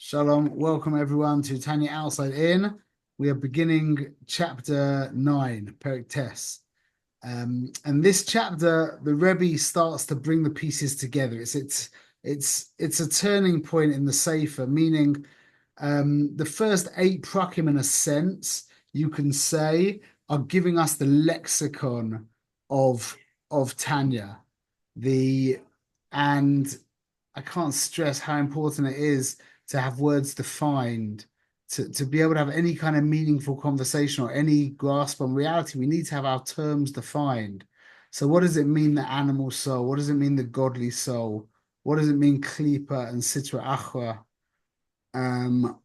Shalom. Welcome everyone to Tanya Outside In. We are beginning chapter 9, Perek Tes. And this chapter, the Rebbe starts to bring the pieces together. It's a turning point in the Sefer, meaning the first 8 prakim, in a sense, you can say, are giving us the lexicon of Tanya. And I can't stress how important it is to have words defined, to be able to have any kind of meaningful conversation or any grasp on reality. We need to have our terms defined. So what does it mean, the animal soul? What does it mean, the godly soul? What does it mean, klipa and sitra achra?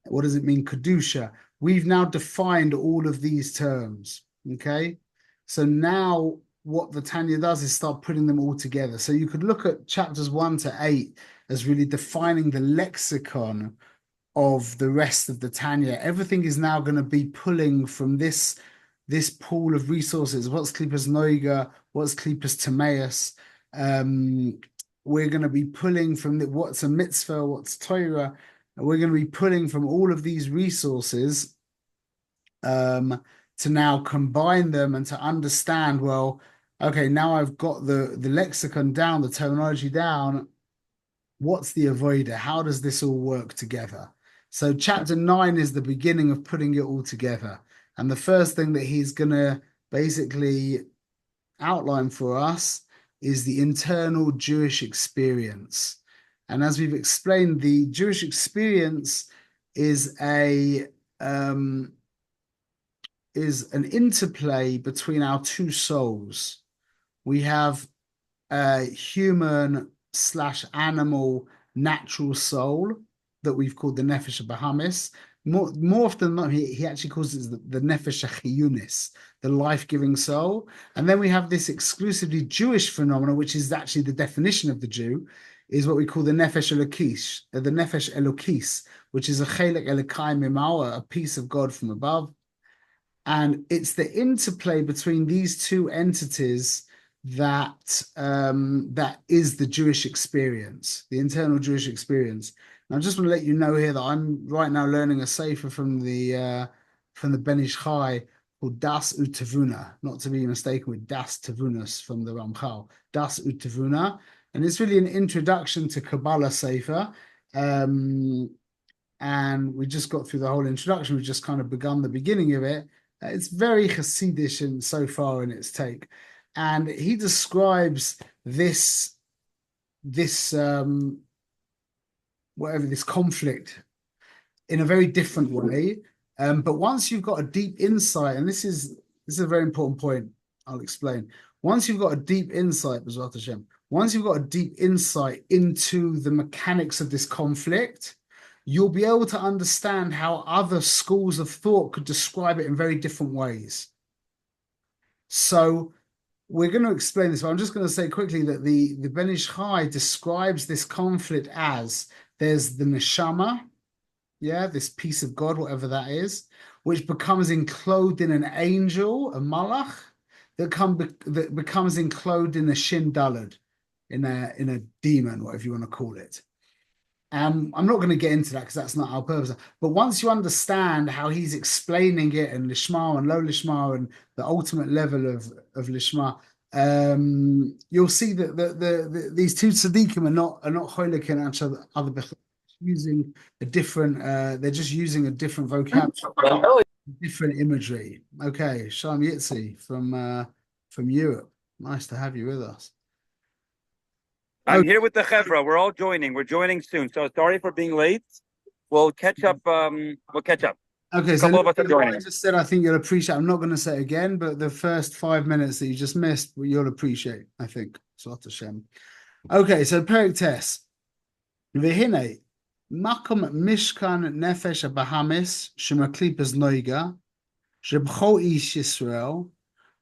What does it mean, kedusha? We've now defined all of these terms. Okay, so now what the Tanya does is start putting them all together. So you could look at chapters 1 to 8 as really defining the lexicon of the rest of the Tanya. Everything is now going to be pulling from this pool of resources. What's Klipas Noiga? What's Klipas Timaeus? We're going to be pulling from what's a mitzvah, what's Torah. We're going to be pulling from all of these resources to now combine them and to understand, well, okay, now I've got the lexicon down, the terminology down. What's the avoider? How does this all work together? So chapter 9 is the beginning of putting it all together. And the first thing that he's going to basically outline for us is the internal Jewish experience. And as we've explained, the Jewish experience is an interplay between our two souls. We have a human/animal natural soul that we've called the Nefesh Bahamis. More often than not, he actually calls it the Nefesh Chiyunis, the life-giving soul. And then we have this exclusively Jewish phenomenon, which is actually the definition of the Jew, is what we call the Nefesh Elokis, which is a Chelek Elokai Mimau, a piece of God from above. And it's the interplay between these two entities that is the Jewish experience, the internal Jewish experience. And I just want to let you know here that I'm right now learning a sefer from the Ben Ish Chai called Das Utavuna, not to be mistaken with Das Tavunas from the Ramchal. Das Utavuna, and it's really an introduction to Kabbalah sefer. And we just got through the whole introduction. We've just kind of begun the beginning of it. It's very Hasidish and so far in its take. And he describes this conflict in a very different way. But once you've got a deep insight, and this is a very important point, I'll explain. Once you've got a deep insight, B'ezrat Hashem, once you've got a deep insight into the mechanics of this conflict, you'll be able to understand how other schools of thought could describe it in very different ways. So we're going to explain this, but I'm just going to say quickly that the Ben Ish Chai describes this conflict as there's the neshama, this piece of God, whatever that is, which becomes enclosed in an angel, a malach, that becomes enclosed in a shin dalad, in a demon, whatever you want to call it. I'm not going to get into that because that's not our purpose. But once you understand how he's explaining it, and lishma and lo lishma and the ultimate level of lishma, you'll see that these two tzaddikim are not cholik in each other, using a different. They're just using a different vocabulary, different imagery. Okay, Shalom Yitzi from Europe. Nice to have you with us. I'm here with the Chevra. We're all joining. We're joining soon. So sorry for being late. We'll catch up. We'll catch up. Okay, a couple of us are joining. I just said I think you'll appreciate. I'm not going to say it again, but the first 5 minutes that you just missed, you'll appreciate, I think. B'ezrat Hashem. Okay, so Perek Tes. V'hinei, makom mishkan nefesh Bahamis shemaklipas noiga shebchol ish Yisrael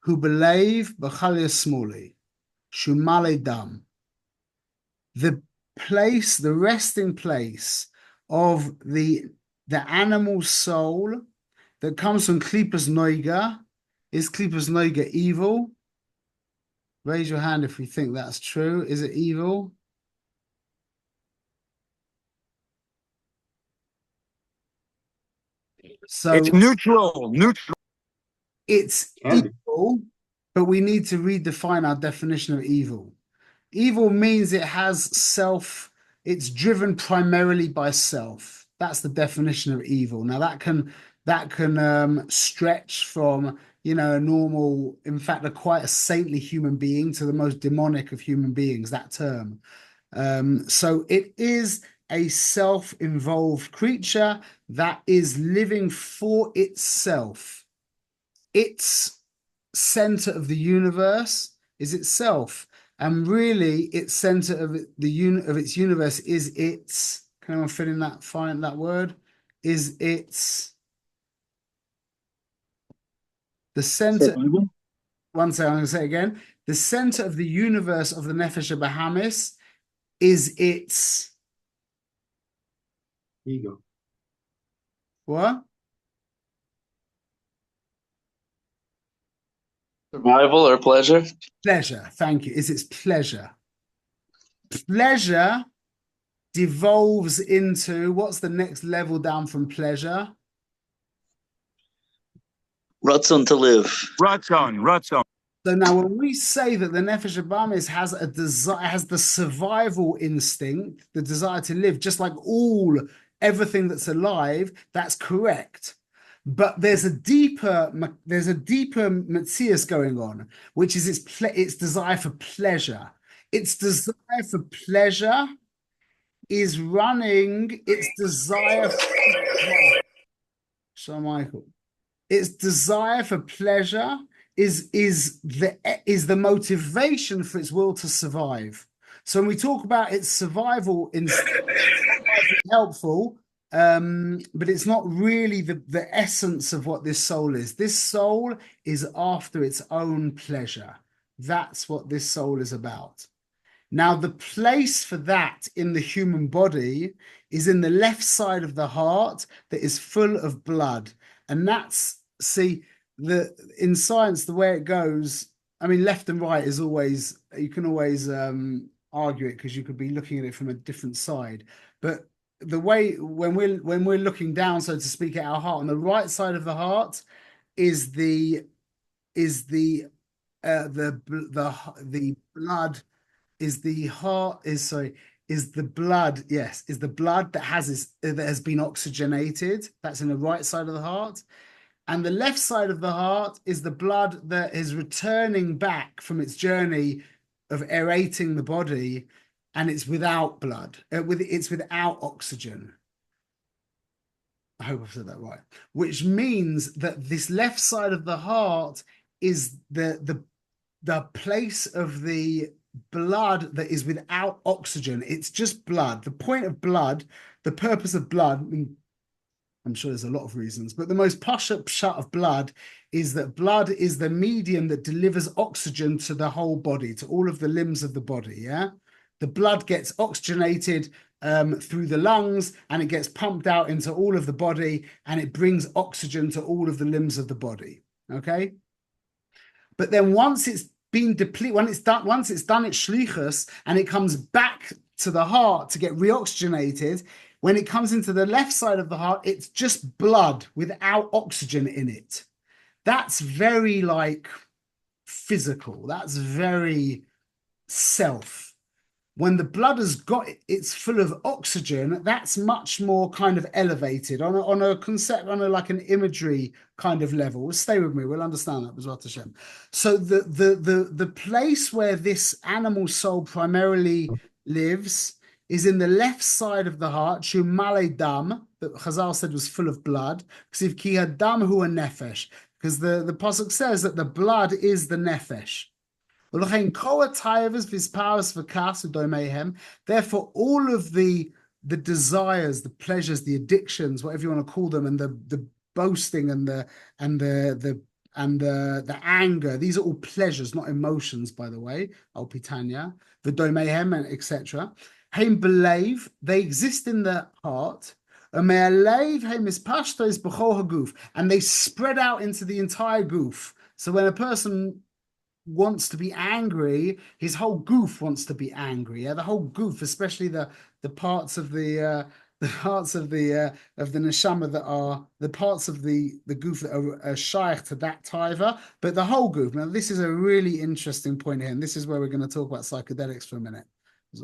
hu believe b'chal yismuli shumale dam. The place, the resting place of the animal soul that comes from Klipas Noiga. Is Klipas Noiga evil? Raise your hand if you think that's true. Is it evil? So It's neutral. it's evil, but we need to redefine our definition of evil. Evil means it has self, it's driven primarily by self. That's the definition of evil. Now that can stretch from, a normal, in fact, quite a saintly human being to the most demonic of human beings, that term. So it is a self-involved creature that is living for itself. Its center of the universe is itself. And really, its center of its universe is its. Can anyone fill in that? Find that word. Is its the center? One second, I'm going to say it again. The center of the universe of the Nefesh Bahamis is its ego. What? Survival or pleasure? Pleasure. Thank you. Is its pleasure. Pleasure devolves into what's the next level down from pleasure? Ratzon to live. Ratzon. So now when we say that the Nefesh Abamis has a desire, has the survival instinct, the desire to live, just like everything that's alive, that's correct. But there's a deeper Metzias going on, which is its desire for pleasure. Its desire for pleasure is running its desire for Michael. Its desire for pleasure is the motivation for its will to survive. So when we talk about its survival instinct, it's helpful, but it's not really the essence of what this soul is. This soul is after its own pleasure. That's what this soul is about. Now, the place for that in the human body is in the left side of the heart that is full of blood. And that's, in science, the way it goes, I mean, left and right is always, you can always argue it because you could be looking at it from a different side. But the way, when we're looking down, so to speak, at our heart, on the right side of the heart is the blood. Is the blood, yes, is the blood that has been oxygenated. That's in the right side of the heart. And the left side of the heart is the blood that is returning back from its journey of aerating the body, and it's without blood. It's without oxygen. I hope I've said that right. Which means that this left side of the heart is the place of the blood that is without oxygen. It's just blood. The point of blood, the purpose of blood, I'm sure there's a lot of reasons, but the most pshat of blood is that blood is the medium that delivers oxygen to the whole body, to all of the limbs of the body. Yeah, the blood gets oxygenated through the lungs, and it gets pumped out into all of the body, and it brings oxygen to all of the limbs of the body. Okay, but then once it's been depleted, once it's done its shlichus and it comes back to the heart to get reoxygenated, when it comes into the left side of the heart, it's just blood without oxygen in it. That's very physical. That's very self. When the blood has got it's full of oxygen, that's much more kind of elevated on a concept, like an imagery kind of level. Stay with me, we'll understand that, B'ezrat Hashem. So the place where this animal soul primarily lives is in the left side of the heart, Shumale Dam, that Chazal said was full of blood, because ki hadam hu nefesh, because the pasuk says that the blood is the nefesh. Therefore, all of the desires, the pleasures, the addictions, whatever you want to call them, and the boasting and the anger, these are all pleasures, not emotions, by the way. Al Pitanya, the domehem, and etc. Heim believe they exist in the heart. And they spread out into the entire goof. So when a person wants to be angry, his whole goof wants to be angry. Yeah, the whole goof, especially the parts of the the parts of the neshama that are the parts of the goof that are shaykh to that taiva, but the whole goof. Now, this is a really interesting point here, and this is where we're going to talk about psychedelics for a minute. The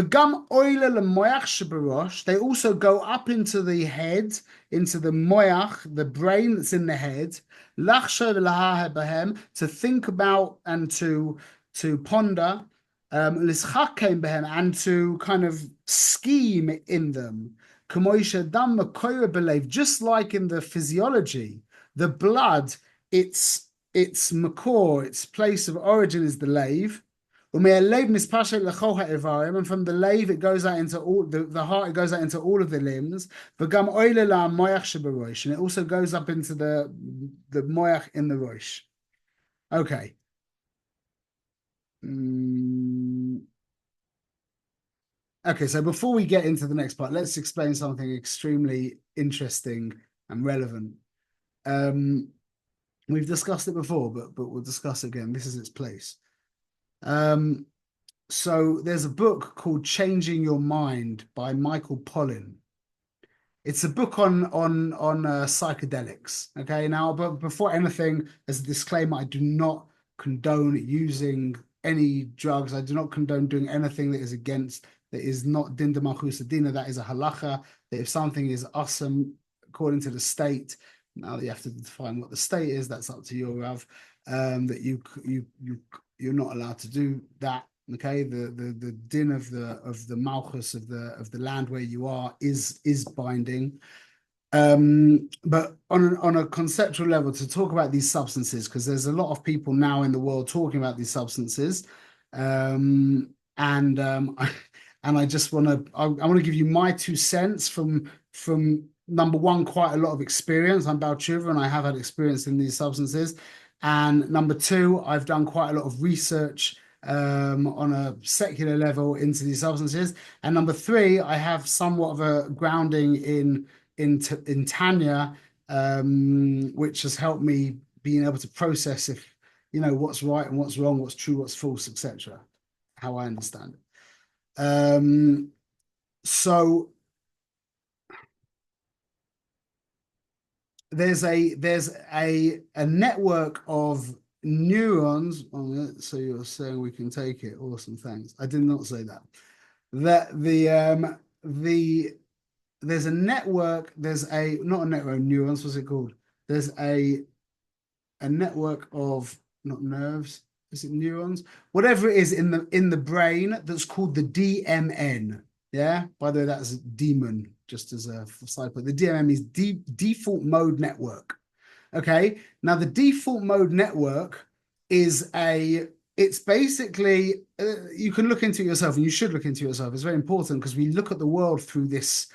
gum oile lemoyach sheberosh. They also go up into the head, into the moyach, the brain that's in the head. Lachshav lahahe behem, to think about and to ponder. Lischakem behem, and to kind of scheme in them. Kamoisha dam makoira belev, just like in the physiology, the blood, its makor, its place of origin is the lave. And from the lave it goes out into all the heart, it goes out into all of the limbs. And it also goes up into the moyach in the rosh. Okay. Okay, so before we get into the next part, let's explain something extremely interesting and relevant. We've discussed it before, but we'll discuss it again. This is its place. So there's a book called Changing Your Mind by Michael Pollan. It's a book on psychedelics. Okay, now, but before anything, as a disclaimer, I do not condone using any drugs. I do not condone doing anything that is against, that is not din d'malchus adina. That is a halacha. That if something is awesome according to the state, now you have to define what the state is. That's up to your Rav. That you're not allowed to do that. Okay, the din of the malchus of the land where you are is binding. But on a conceptual level, to talk about these substances, because there's a lot of people now in the world talking about these substances, and I just want to give you my 2 cents from number one, quite a lot of experience. I'm Baal Tshuva, and I have had experience in these substances. And number 2, I've done quite a lot of research on a secular level into these substances. And number 3, I have somewhat of a grounding in Tanya, which has helped me being able to process what's right and what's wrong, what's true, what's false, etc. How I understand it. So there's a network of neurons. So you're saying we can take it. Awesome, thanks. I did not say that. There's a network. There's not a network of neurons. What's it called? There's a network of, not nerves. Is it neurons? Whatever it is in the brain that's called the DMN. Yeah. By the way, that's a demon. Just as a side point, the DMN is default mode network. Okay. Now the default mode network is it's basically you can look into it yourself, and you should look into it yourself. It's very important because we look at the world through this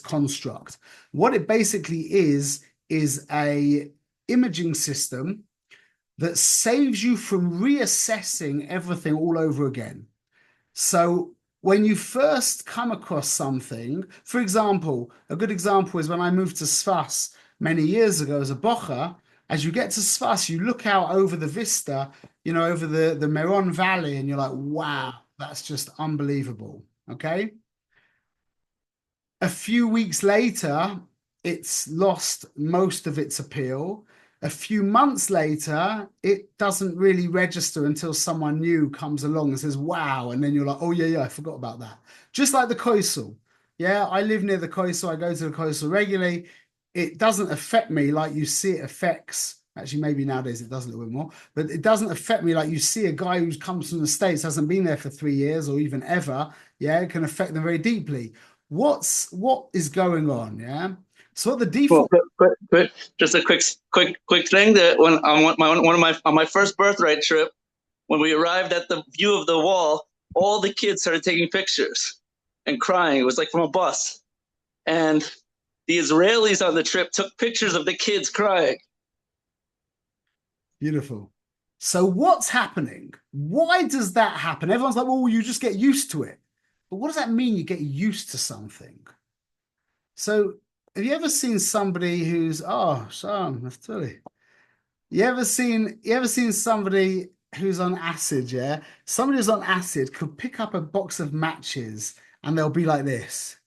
construct. What it basically is a imaging system that saves you from reassessing everything all over again. So when you first come across something, for example, a good example is when I moved to Sfas many years ago as a bocher. As you get to Sfas, you look out over the vista, over the Meron Valley, and you're like, wow, that's just unbelievable. Okay. A few weeks later, it's lost most of its appeal. A few months later, it doesn't really register until someone new comes along and says, wow. And then you're like, oh, yeah, I forgot about that. Just like the Koisel. Yeah, I live near the Koisel. I go to the Koisel regularly. It doesn't affect me like you see it affects, actually, maybe nowadays it does a little bit more, but it doesn't affect me like you see a guy who comes from the States, hasn't been there for 3 years or even ever. Yeah, it can affect them very deeply. What is going on? Yeah. So the default. Quick, just a quick thing that when on my first birthright trip, when we arrived at the view of the wall, all the kids started taking pictures and crying. It was like from a bus, and the Israelis on the trip took pictures of the kids crying. Beautiful. So what's happening? Why does that happen? Everyone's like, well, you just get used to it. But what does that mean? You get used to something. So have you ever seen somebody who's, Shalom, Naftali. You ever seen somebody who's on acid, yeah, somebody who's on acid could pick up a box of matches and they'll be like this.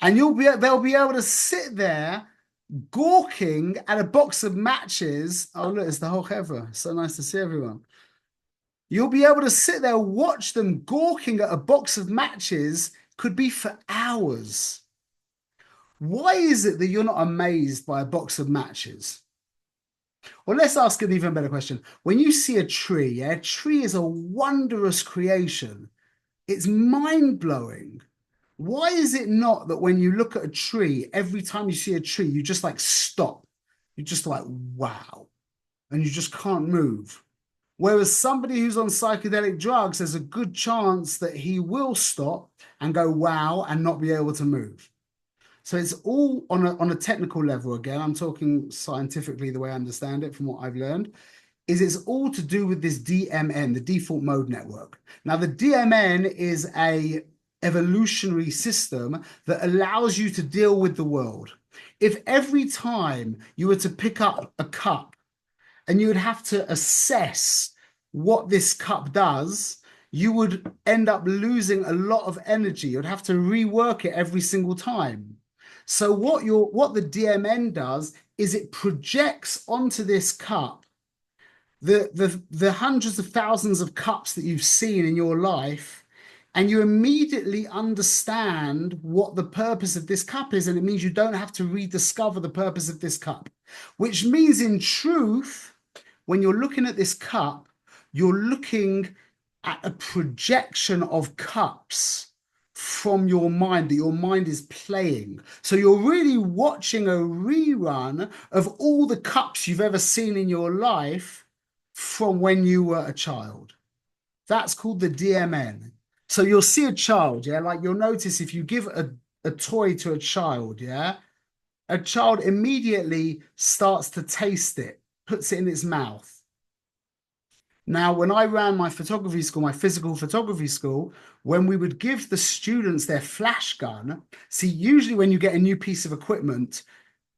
And they'll be able to sit there gawking at a box of matches. Oh, look, it's the whole chevra. So nice to see everyone. You'll be able to sit there, watch them gawking at a box of matches, could be for hours. Why is it that you're not amazed by a box of matches? Well, let's ask an even better question. When you see a tree, yeah, a tree is a wondrous creation. It's mind-blowing. Why is it not that when you look at a tree, every time you see a tree, you just like stop? You're just like, wow. And you just can't move. Whereas somebody who's on psychedelic drugs, there's a good chance that he will stop and go, wow, and not be able to move. So it's all on a technical level. Again, I'm talking scientifically the way I understand it from what I've learned, is it's all to do with this DMN, the default mode network. Now, the DMN is a evolutionary system that allows you to deal with the world. If every time you were to pick up a cup and you would have to assess what this cup does, you would end up losing a lot of energy. You'd have to rework it every single time. So what the DMN does is it projects onto this cup the hundreds of thousands of cups that you've seen in your life, and you immediately understand what the purpose of this cup is, and it means you don't have to rediscover the purpose of this cup, which means in truth, when you're looking at this cup, you're looking at a projection of cups from your mind that your mind is playing. So you're really watching a rerun of all the cups you've ever seen in your life from when you were a child. That's called the DMN. So you'll see a child, yeah, like you'll notice if you give a toy to a child, yeah, a child immediately starts to taste it, puts it in its mouth. Now, when I ran my photography school, my physical photography school, when we would give the students their flash gun, see, usually when you get a new piece of equipment,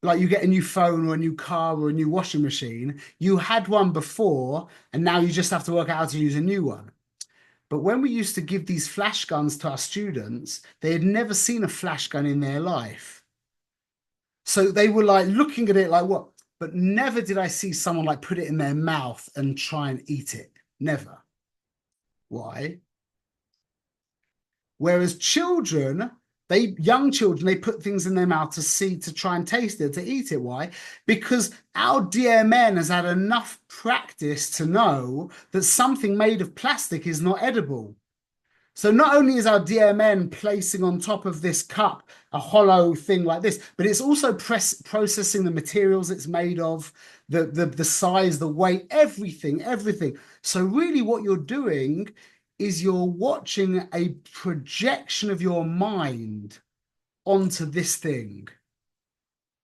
like you get a new phone or a new car or a new washing machine, you had one before, and now you just have to work out how to use a new one. But when we used to give these flash guns to our students, they had never seen a flash gun in their life. So they were like looking at it like, what? But never did I see someone like put it in their mouth and try and eat it. Never. Why? Whereas children, young children, they put things in their mouth to try and taste it, to eat it. Why? Because our DMN has had enough practice to know that something made of plastic is not edible. So not only is our DMN placing on top of this cup a hollow thing like this, but it's also processing the materials it's made of, the size, the weight, everything. So really what you're doing is you're watching a projection of your mind onto this thing.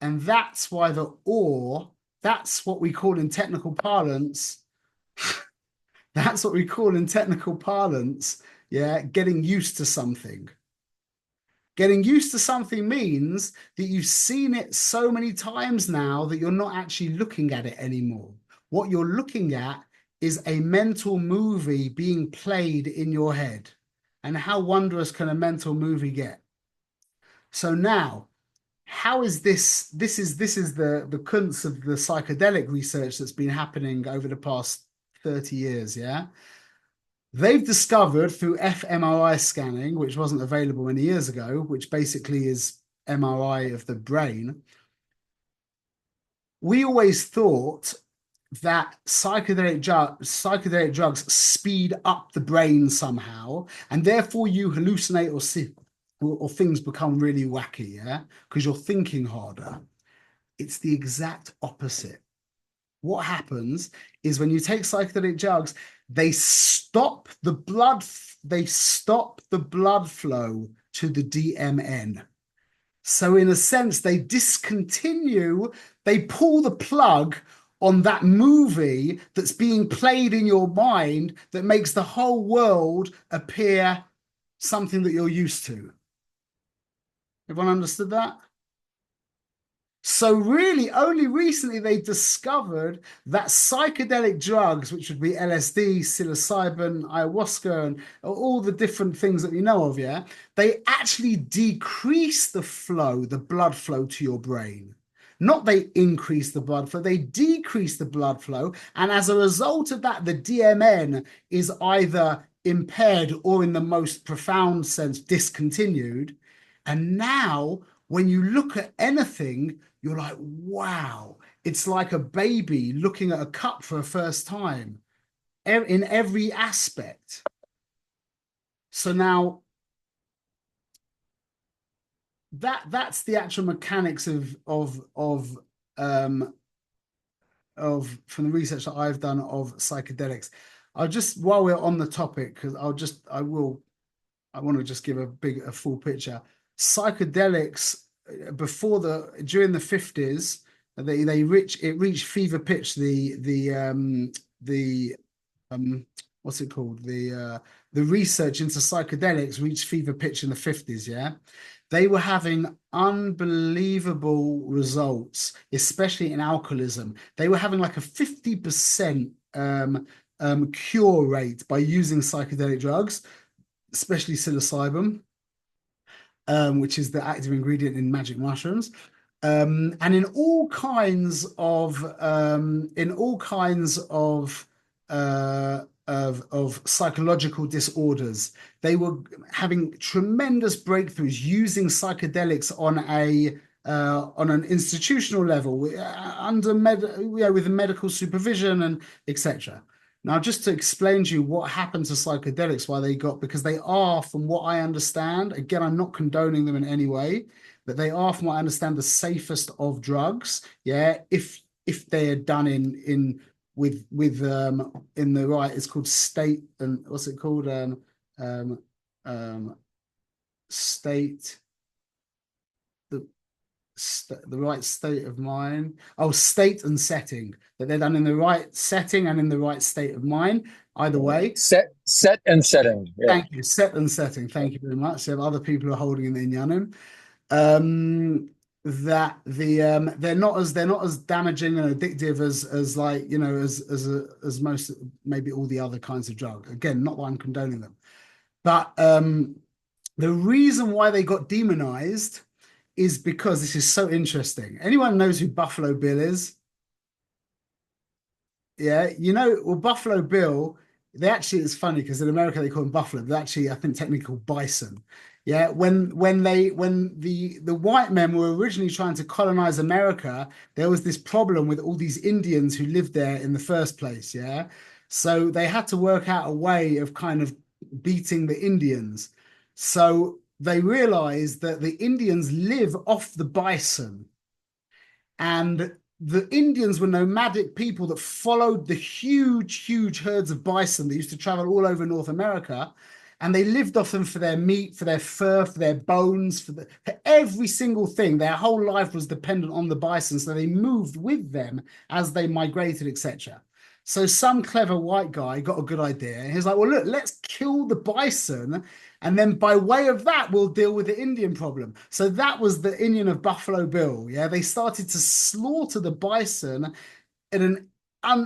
And that's why the awe, that's what we call in technical parlance, yeah, getting used to something. Getting used to something means that you've seen it so many times now that you're not actually looking at it anymore. What you're looking at is a mental movie being played in your head. And how wondrous can a mental movie get? So now, how is this? This is the kunst of the psychedelic research that's been happening over the past 30 years, yeah? They've discovered through fMRI scanning, which wasn't available many years ago, which basically is MRI of the brain. We always thought that psychedelic drugs speed up the brain somehow, and therefore you hallucinate or see, or things become really wacky, yeah, because you're thinking harder. It's the exact opposite. What happens is when you take psychedelic drugs, they stop the blood flow to the DMN. So in a sense, they pull the plug on that movie that's being played in your mind that makes the whole world appear something that you're used to. Everyone understood that? So really, only recently they discovered that psychedelic drugs, which would be LSD, psilocybin, ayahuasca, and all the different things that we know of, yeah, they actually decrease the flow, the blood flow to your brain. Not they increase the blood flow, they decrease the blood flow. And as a result of that, the DMN is either impaired or, in the most profound sense, discontinued. And now, when you look at anything, you're like, wow, it's like a baby looking at a cup for a first time in every aspect. So now that's the actual mechanics of from the research that I've done of psychedelics. I'll just, while we're on the topic, because I want to just give a full picture. Psychedelics during the 50s, it reached fever pitch. What's it called? The research into psychedelics reached fever pitch in the 50s. Yeah, they were having unbelievable results, especially in alcoholism. They were having like a 50% cure rate by using psychedelic drugs, especially psilocybin, which is the active ingredient in magic mushrooms, and in all kinds of psychological disorders. They were having tremendous breakthroughs using psychedelics on an institutional level, with medical supervision and etc. Now, just to explain to you what happened to psychedelics, because they are, from what I understand, again, I'm not condoning them in any way, but they are, from what I understand, the safest of drugs. Yeah, if they are done in the right, it's called state, and what's it called? State. The right state of mind. Oh, state and setting, that they're done in the right setting and in the right state of mind. Either way, set and setting. Yeah. Thank you. Set and setting. Thank you very much. So other people are holding in the inyanim. That they're not as damaging and addictive as like, as most, maybe all the other kinds of drugs. Again, not that I'm condoning them, but the reason why they got demonized is because this is so interesting. Anyone knows who Buffalo Bill is? Yeah, well, Buffalo Bill, it's funny because in America they call him Buffalo, but actually I think technically called Bison. Yeah, when the white men were originally trying to colonize America, there was this problem with all these Indians who lived there in the first place. Yeah, so they had to work out a way of kind of beating the Indians. So they realized that the Indians live off the bison, and the Indians were nomadic people that followed the huge herds of bison that used to travel all over North America, and they lived off them for their meat, for their fur, for their bones, for every single thing. Their whole life was dependent on the bison, so they moved with them as they migrated, etc. So some clever white guy got a good idea. He's like, well, look, let's kill the bison, and then by way of that, we'll deal with the Indian problem. So that was the Indian of Buffalo Bill. Yeah, they started to slaughter the bison at an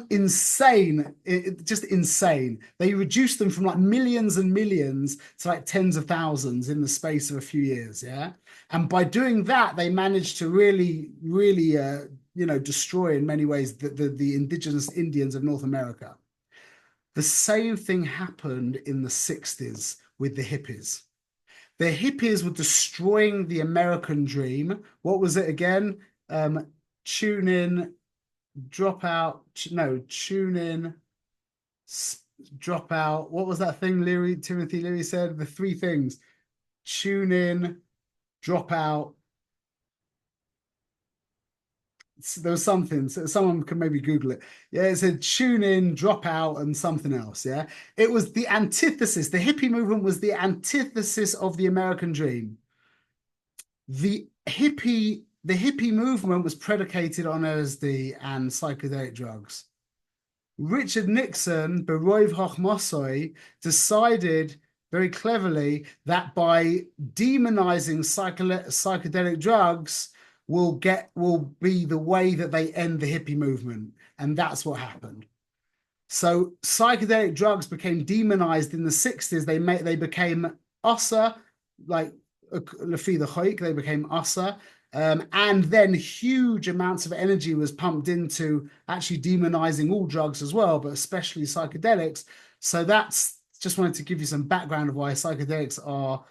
insane. They reduced them from like millions and millions to like tens of thousands in the space of a few years. Yeah, and by doing that, they managed to really destroy in many ways the indigenous Indians of North America. The same thing happened in the 60s with the hippies. The hippies were destroying the American dream. What was it again? Tune in, drop out. No, tune in, drop out. What was that thing Timothy Leary said? The three things: tune in, drop out. There was something, so someone can maybe Google it. Yeah, it said tune in, drop out, and something else. Yeah, it was the antithesis. The hippie movement was the antithesis of the American dream. The hippie movement was predicated on LSD and psychedelic drugs. Richard Nixon, Beroiv Hochmosoi, decided very cleverly that by demonizing psychedelic drugs will be the way that they end the hippie movement. And that's what happened. So psychedelic drugs became demonized in the 60s. They became Asa, like Lafi the Hoik, they became Asa. And then huge amounts of energy was pumped into actually demonizing all drugs as well, but especially psychedelics. So that's just wanted to give you some background of why psychedelics are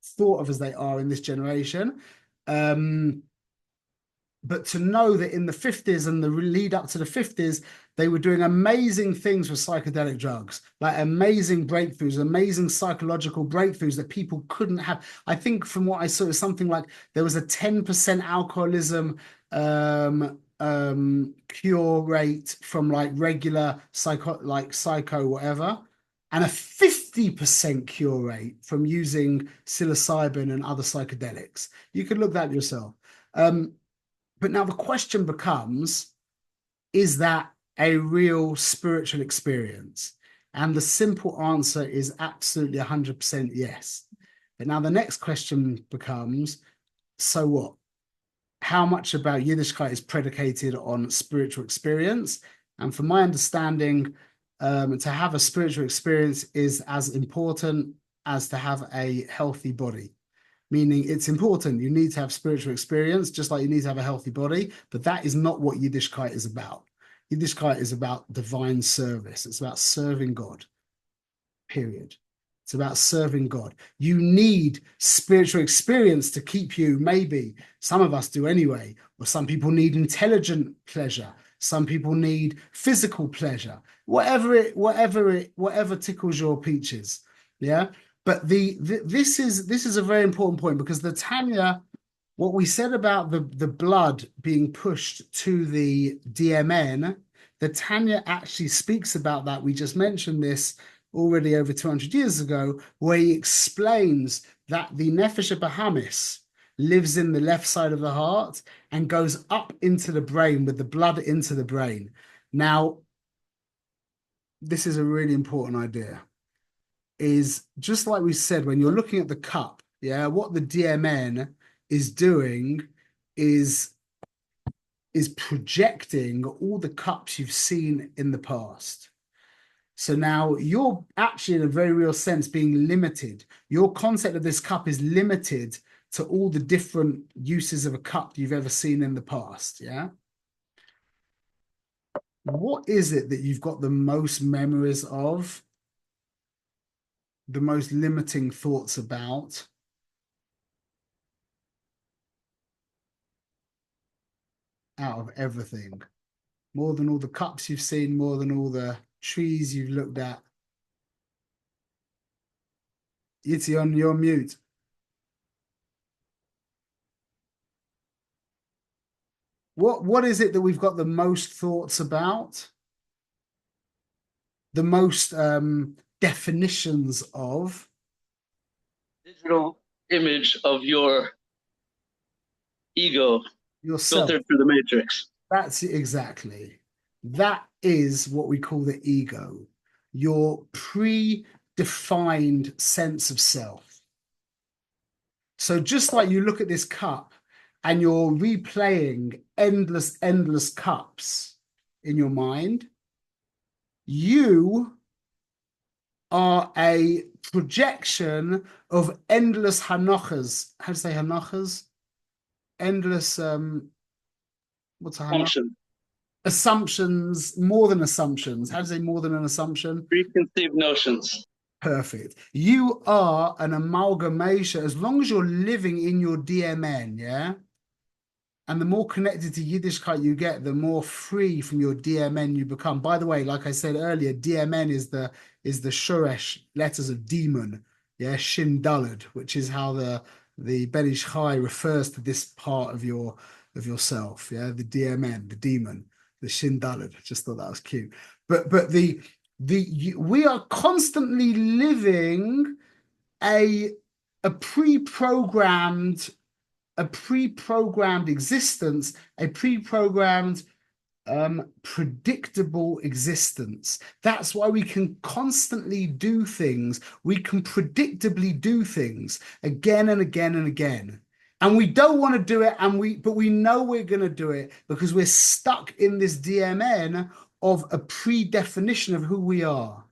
thought of as they are in this generation. But to know that in the 50s and the lead up to the 50s, they were doing amazing things with psychedelic drugs, like amazing breakthroughs, amazing psychological breakthroughs that people couldn't have. I think from what I saw, it was something like there was a 10% alcoholism cure rate from like regular psycho whatever, and a 50% cure rate from using psilocybin and other psychedelics. You could look that yourself. But now the question becomes, is that a real spiritual experience? And the simple answer is absolutely 100% yes. But now the next question becomes, so what? How much about Yiddishkeit is predicated on spiritual experience? And from my understanding, to have a spiritual experience is as important as to have a healthy body. Meaning it's important. You need to have spiritual experience, just like you need to have a healthy body. But that is not what Yiddishkeit is about. Yiddishkeit is about divine service. It's about serving God, period. It's about serving God. You need spiritual experience to keep you, maybe, some of us do anyway, or some people need intelligent pleasure. Some people need physical pleasure, whatever tickles your peaches. Yeah. But this is a very important point, because the Tanya, what we said about the blood being pushed to the DMN, the Tanya actually speaks about that. We just mentioned this already over 200 years ago, where he explains that the Nefesh Bahamis lives in the left side of the heart and goes up into the brain with the blood into the brain. Now, this is a really important idea. Is just like we said, when you're looking at the cup, yeah, what the DMN is doing is projecting all the cups you've seen in the past. So now you're actually, in a very real sense, being limited. Your concept of this cup is limited to all the different uses of a cup you've ever seen in the past, yeah? What is it that you've got the most memories of, the most limiting thoughts about? Out of everything, more than all the cups you've seen, more than all the trees you've looked at. Yitzion, you're mute. What is it that we've got the most thoughts about? The most definitions of? Digital image of your ego Yourself. filtered through the matrix. That's it, exactly. That is what we call the ego, your predefined sense of self. So just like you look at this cup and you're replaying endless cups in your mind, you are a projection of endless hanochas. How do you say hanochas? Endless, what's a hanoch? Assumptions, more than assumptions. How do you say more than an assumption? Preconceived notions. Perfect. You are an amalgamation, as long as you're living in your DMN, yeah? And the more connected to Yiddishkeit you get, the more free from your DMN you become. By the way, like I said earlier, DMN is the Shoresh letters of demon, yeah, Shin Daled, which is how the Ben Ish Chai refers to this part of yourself, yeah, the DMN, the demon, the Shin Daled. I just thought that was cute. But we are constantly living a pre-programmed existence, a pre-programmed predictable existence. That's why we can constantly do things. We can predictably do things again and again and again. And we don't want to do it, but we know we're going to do it because we're stuck in this DMN of a pre-definition of who we are.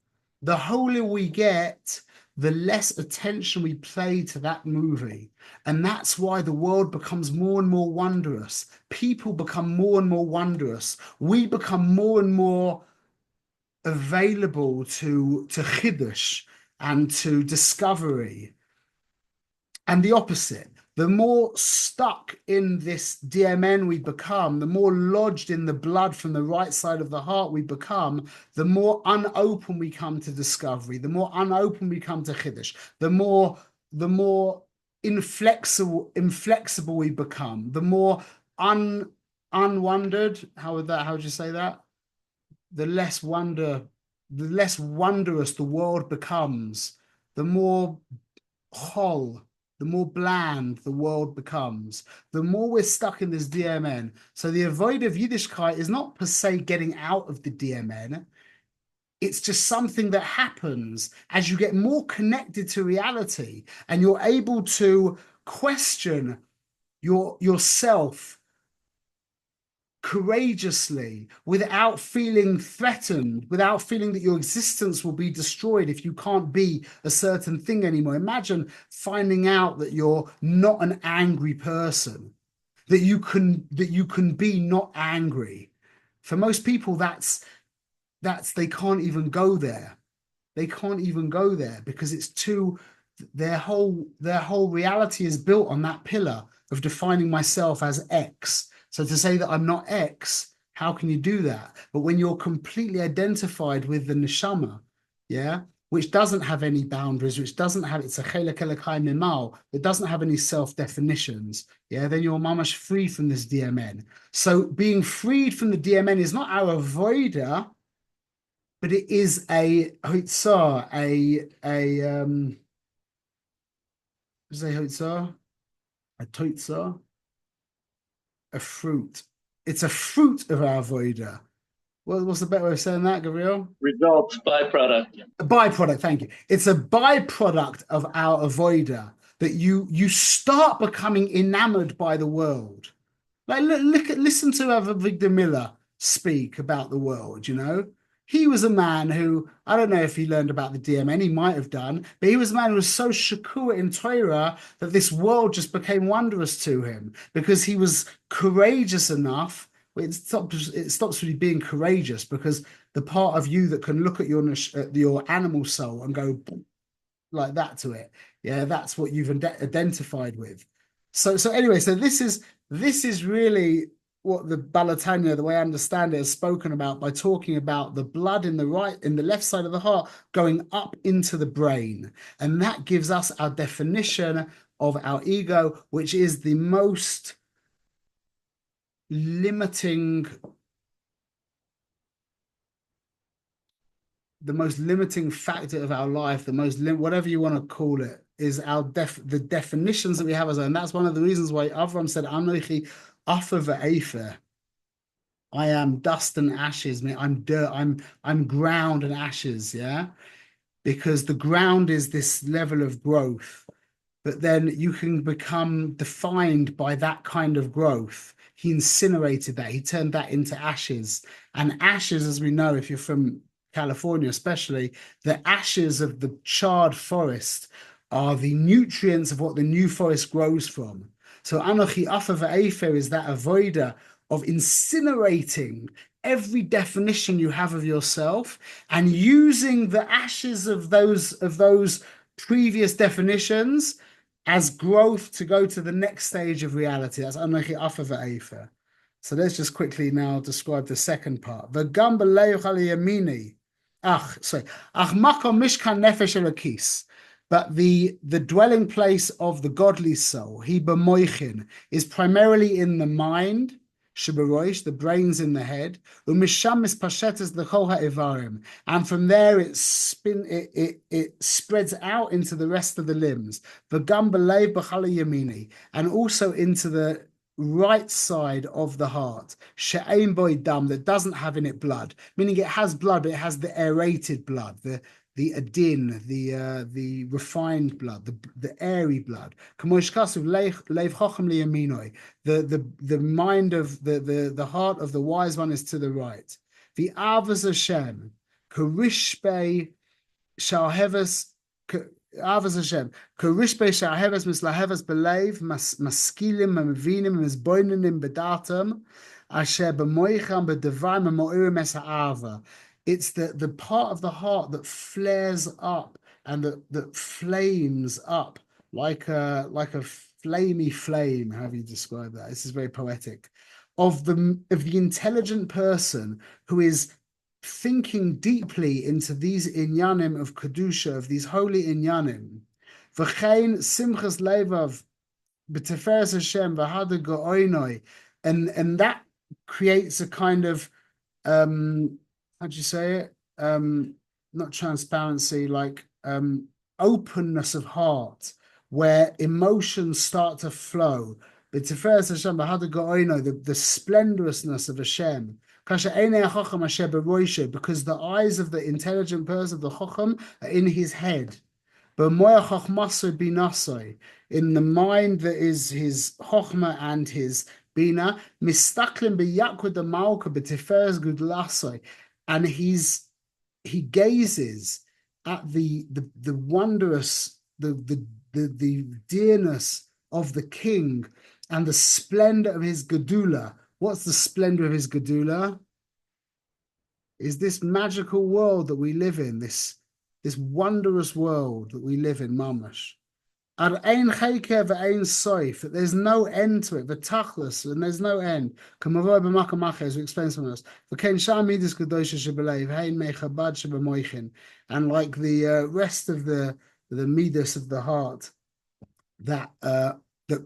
The holier we get, the less attention we pay to that movie. And that's why the world becomes more and more wondrous. People become more and more wondrous. We become more and more available to Chiddush and to discovery. And the opposite. The more stuck in this DMN we become, the more lodged in the blood from the right side of the heart we become, the more unopen we come to discovery, the more unopen we come to Chiddush, the more inflexible we become, the more unwondered. How would you say that? The less wondrous the world becomes, the more whole, the more bland the world becomes, the more we're stuck in this DMN. So the avoid of Yiddishkeit is not per se getting out of the DMN. It's just something that happens as you get more connected to reality and you're able to question yourself courageously, without feeling threatened, without feeling that your existence will be destroyed if you can't be a certain thing anymore. Imagine finding out that you're not an angry person, that you can be not angry. For most people, that's they can't even go there. They can't even go there because it's too, their whole reality is built on that pillar of defining myself as X. So to say that I'm not X, how can you do that? But when you're completely identified with the neshama, yeah, which doesn't have any boundaries, which doesn't have, it's a chelek elokai mimal, it doesn't have any self-definitions, yeah, then you're mamash free from this DMN. So being freed from the DMN is not our avoider, but it is a hoitzah, a toitzah, a fruit. It's a fruit of our avodah. What's the better way of saying that, Gabriel? Result, byproduct. A byproduct, thank you. It's a byproduct of our avodah that you start becoming enamored by the world. Like listen to Avigdor Miller speak about the world, you know? He was a man who, I don't know if he learned about the DMN, he might have done, but he was a man who was so shakua in Torah that this world just became wondrous to him because he was courageous enough. It stops really being courageous because the part of you that can look at your animal soul and go like that to it, yeah, that's what you've identified with. So anyway, so this is really what the Balatanya, the way I understand it, has spoken about by talking about the blood in the left side of the heart going up into the brain. And that gives us our definition of our ego, which is the most limiting factor of our life, the most whatever you want to call it, is the definitions that we have as, and that's one of the reasons why Avram said, Anochi Afa ve'efer. I am dust and ashes. I'm dirt. I'm ground and ashes. Yeah, because the ground is this level of growth, but then you can become defined by that kind of growth. He incinerated that. He turned that into ashes. And ashes, as we know, if you're from California especially, the ashes of the charred forest are the nutrients of what the new forest grows from. So Anochi Afa ve'efer is that avoida of incinerating every definition you have of yourself and using the ashes of those previous definitions as growth to go to the next stage of reality. That's Anochi Afa ve'efer. So let's just quickly now describe the second part. V'gam b'leiach al yamini. Ach makom mishkan nefesh elokis. But the dwelling place of the godly soul, he b'moichin, is primarily in the mind, shibaroish, the brains in the head, umisham mispashetas l'chol ha'evarim, and from there it spreads out into the rest of the limbs, v'gam b'leiv b'chala yamini, and also into the right side of the heart, she'ein boi dam, that doesn't have in it blood, meaning it has blood, but it has the aerated blood, the adin, the refined blood, the airy blood. The mind of the heart of the wise one is to the right. The avos Hashem, karishbe shalhevas. Avos Hashem, karishbe shalhevas mislahevas belev maskilim mavinim misboinim bedatam asher b'moicham b'devayim mo'irim es ha'ava. It's the part of the heart that flares up and that flames up like a flamey flame. How do you describe that? This is very poetic. Of the intelligent person who is thinking deeply into these inyanim of kedusha, of these holy inyanim. V'chein simchas levav b'teferes Hashem v'hada go'oinoi, and that creates a kind of how'd you say it? Not transparency, like openness of heart, where emotions start to flow. But Tiferes Hashem, the splendorousness of Hashem. Because the eyes of the intelligent person, of the Chacham, are in his head. But in the mind that is his Chochma and his Bina, mistaklim b'yakud the malka b'tiferes gudlasai. And he gazes at the wondrous, the dearness of the king and the splendor of his gedula. What's the splendor of his gedula? Is this magical world that we live in, this wondrous world that we live in, mamash. That there's no end to it, the tachlis, and there's no end. As we explain some of this. And like the rest of the midas of the heart that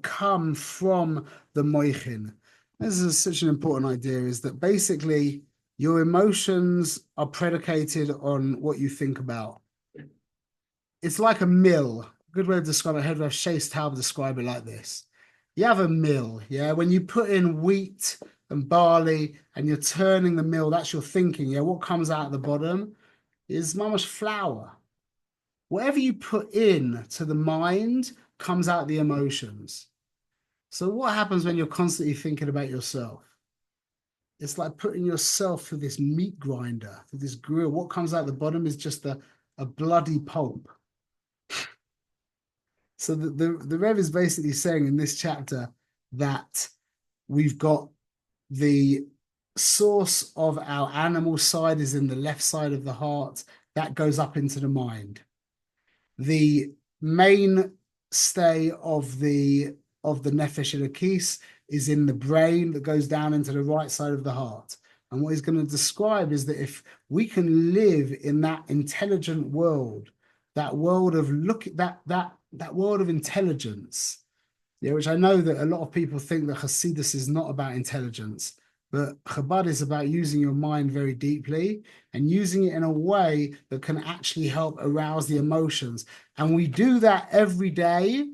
come from the moichin. This is such an important idea, is that basically your emotions are predicated on what you think about. It's like a mill. Good way of describing it. I heard Rav Shais Taub describe it like this. You have a mill, yeah? When you put in wheat and barley and you're turning the mill, that's your thinking, yeah? What comes out at the bottom is mamash flour. Whatever you put in to the mind comes out the emotions. So what happens when you're constantly thinking about yourself? It's like putting yourself through this meat grinder, through this grill. What comes out the bottom is just a bloody pulp. So the Rev is basically saying in this chapter that we've got the source of our animal side is in the left side of the heart. That goes up into the mind. The mainstay of the Nefesh Elokis is in the brain that goes down into the right side of the heart. And what he's going to describe is that if we can live in that intelligent world, that world of that world of intelligence, yeah, which I know that a lot of people think that Hasidus is not about intelligence, but Chabad is about using your mind very deeply and using it in a way that can actually help arouse the emotions. And we do that every day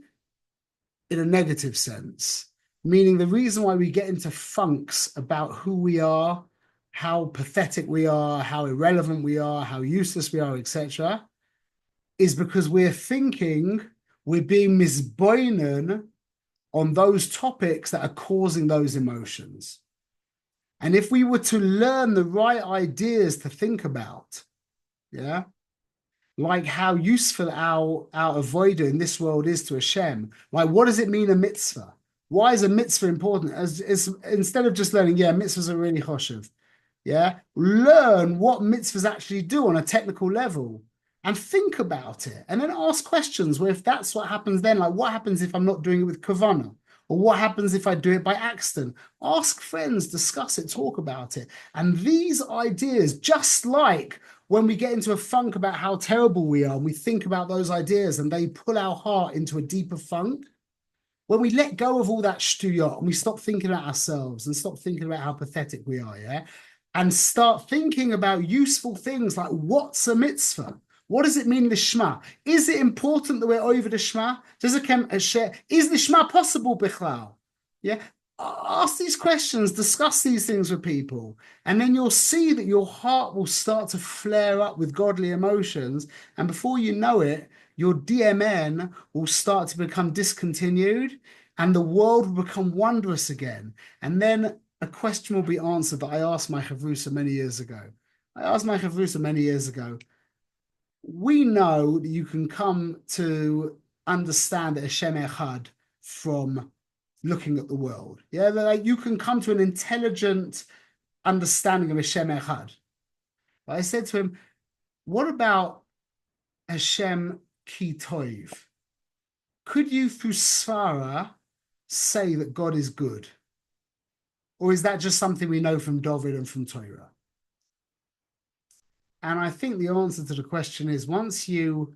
in a negative sense, meaning the reason why we get into funks about who we are, how pathetic we are, how irrelevant we are, how useless we are, etc., is because we're thinking we're being misboinen on those topics that are causing those emotions. And if we were to learn the right ideas to think about, yeah, like how useful our avodah in this world is to Hashem, like what does it mean a mitzvah? Why is a mitzvah important? As instead of just learning, yeah, mitzvahs are really choshev, yeah, learn what mitzvahs actually do on a technical level. And think about it, and then ask questions. Well, if that's what happens, then like, what happens if I'm not doing it with kavanah, or what happens if I do it by accident? Ask friends, discuss it, talk about it. And these ideas, just like when we get into a funk about how terrible we are, and we think about those ideas, and they pull our heart into a deeper funk. When we let go of all that shtuyot and we stop thinking about ourselves and stop thinking about how pathetic we are, yeah, and start thinking about useful things like what's a mitzvah. What does it mean, the Shema? Is it important that we're over the Shema? Does it share? Is the Shema possible, Bichlal? Yeah. ask these questions, discuss these things with people, and then you'll see that your heart will start to flare up with godly emotions. And before you know it, your DMN will start to become discontinued and the world will become wondrous again. And then a question will be answered that I asked my Chavrusa many years ago. We know that you can come to understand that Hashem Echad from looking at the world. Yeah, like you can come to an intelligent understanding of Hashem Echad. But I said to him, what about Hashem Ki Toiv? Could you through Svara say that God is good? Or is that just something we know from David and from Torah? And I think the answer to the question is once your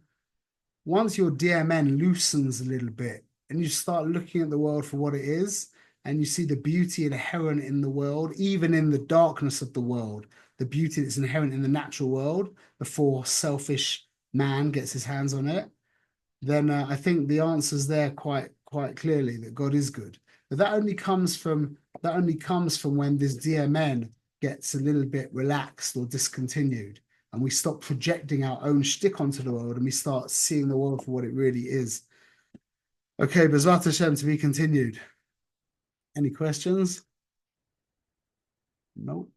DMN loosens a little bit and you start looking at the world for what it is, and you see the beauty inherent in the world, even in the darkness of the world, the beauty that's inherent in the natural world before selfish man gets his hands on it, then I think the answer's there quite clearly that God is good. But that only comes from when this DMN gets a little bit relaxed or discontinued, and we stop projecting our own shtick onto the world and we start seeing the world for what it really is. Okay, B'ezrat Hashem, to be continued. Any questions? Nope.